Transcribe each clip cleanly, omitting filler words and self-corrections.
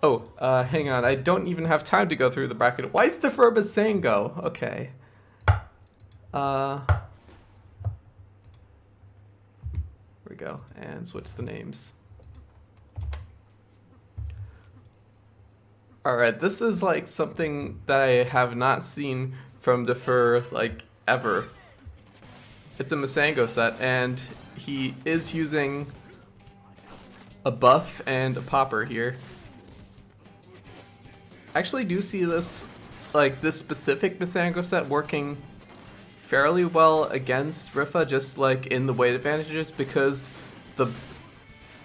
Oh, hang on. I don't even have time to go through the bracket. Why is Defur Misango? Okay. Here we go. And switch the names. Alright, this is like something that I have not seen from Defur, like, ever. It's a Misango set, and he is using a buff and a popper here. I actually do see this, like, this specific Misango set working fairly well against Ripha, just like in the weight advantages, because the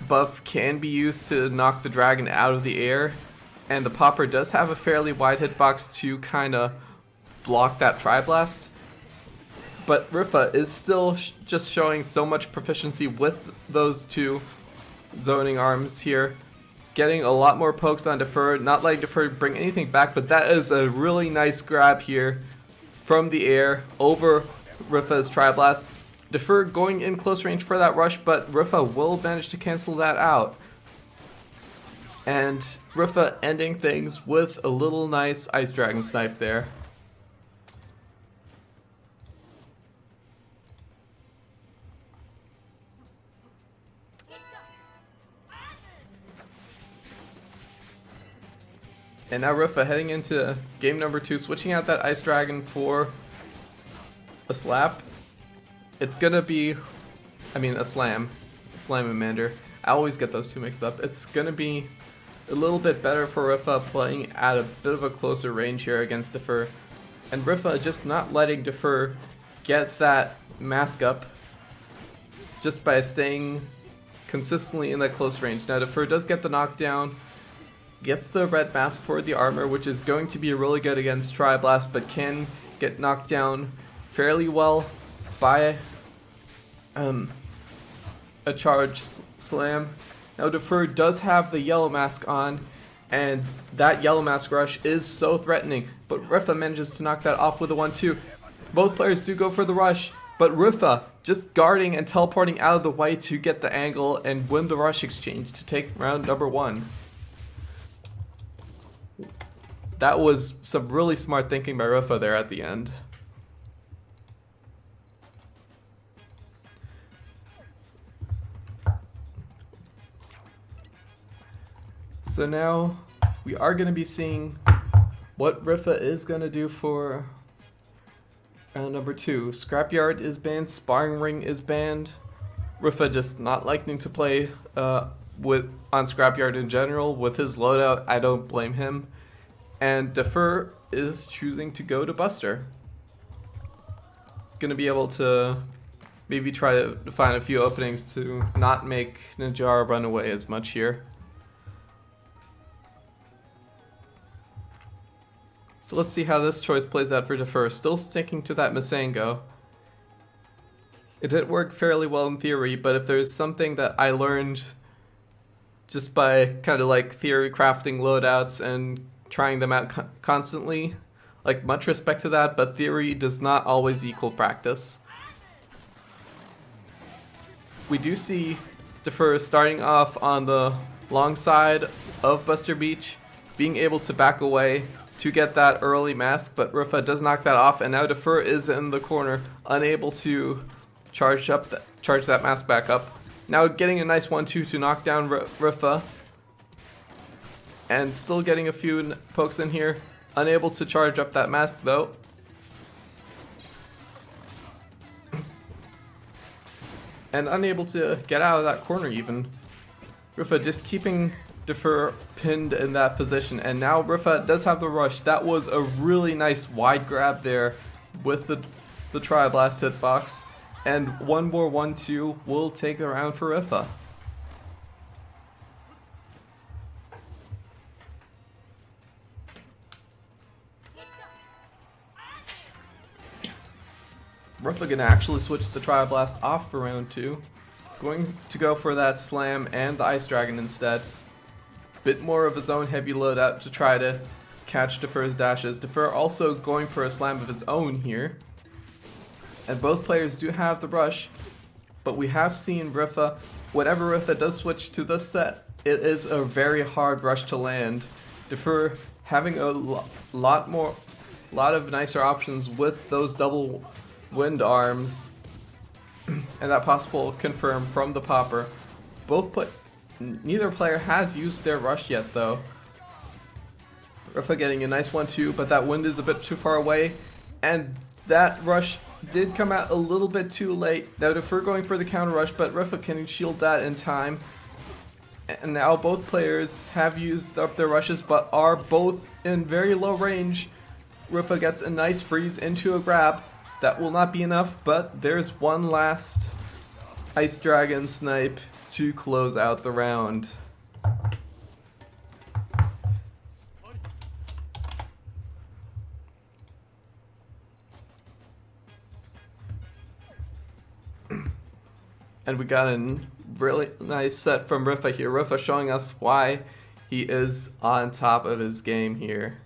buff can be used to knock the dragon out of the air, and the popper does have a fairly wide hitbox to kind of block that Tri-Blast. But Ripha is still just showing so much proficiency with those two zoning arms here, getting a lot more pokes on Defur, not letting Defur bring anything back, but that is a really nice grab here from the air over Ripha's Tri-Blast. Defur going in close range for that rush, but Ripha will manage to cancel that out. And Ripha ending things with a little nice Ice Dragon snipe there. And now Ripha heading into game number 2, switching out that Ice Dragon for a slap. It's gonna be, a slam. Slam-amander. I always get those two mixed up. It's gonna be a little bit better for Ripha playing at a bit of a closer range here against Defur. And Ripha just not letting Defur get that mask up just by staying consistently in that close range. Now Defur does get the knockdown, gets the red mask for the armor, which is going to be really good against Tri-Blast, but can get knocked down fairly well by a charge slam. Now Defur does have the yellow mask on, and that yellow mask rush is so threatening, but Ripha manages to knock that off with a 1-2. Both players do go for the rush, but Ripha just guarding and teleporting out of the way to get the angle and win the rush exchange to take round number 1. That was some really smart thinking by Ripha there at the end. So now we are going to be seeing what Ripha is going to do for round number 2. Scrapyard is banned, Sparring Ring is banned. Ripha just not liking to play on Scrapyard in general with his loadout. I don't blame him. And Defur is choosing to go to Buster. Gonna be able to maybe try to find a few openings to not make Ninjara run away as much here. So let's see how this choice plays out for Defur. Still sticking to that Misango. It did work fairly well in theory, but if there's something that I learned just by kind of like theory crafting loadouts and trying them out constantly, like, much respect to that, but theory does not always equal practice. We do see Defur starting off on the long side of Buster Beach, being able to back away to get that early mask, but Ripha does knock that off, and now Defur is in the corner, unable to charge that mask back up. Now getting a nice 1-2 to knock down Ripha, and still getting a few pokes in here, unable to charge up that mask though. And unable to get out of that corner even. Ripha just keeping Defur pinned in that position, and now Ripha does have the rush. That was a really nice wide grab there with the Tri-Blast hitbox, and one more 1-2 will take the round for Ripha. Ripha gonna actually switch the Tri-Blast off for round 2. Going to go for that slam and the Ice Dragon instead. Bit more of his own heavy loadout to try to catch Defur's dashes. Defur also going for a slam of his own here. And both players do have the rush, but we have seen Ripha, whenever Ripha does switch to this set, it is a very hard rush to land. Defur having a lot of nicer options with those double wind arms and that possible confirm from the popper. Neither player has used their rush yet though. Ripha getting a nice 1-2, but that wind is a bit too far away, and that rush did come out a little bit too late. Now Defur going for the counter rush, but Ripha can shield that in time. And now both players have used up their rushes, but are both in very low range. Ripha gets a nice freeze into a grab. That will not be enough, but there's one last Ice Dragon snipe to close out the round. And we got a really nice set from Ripha here. Ripha showing us why he is on top of his game here.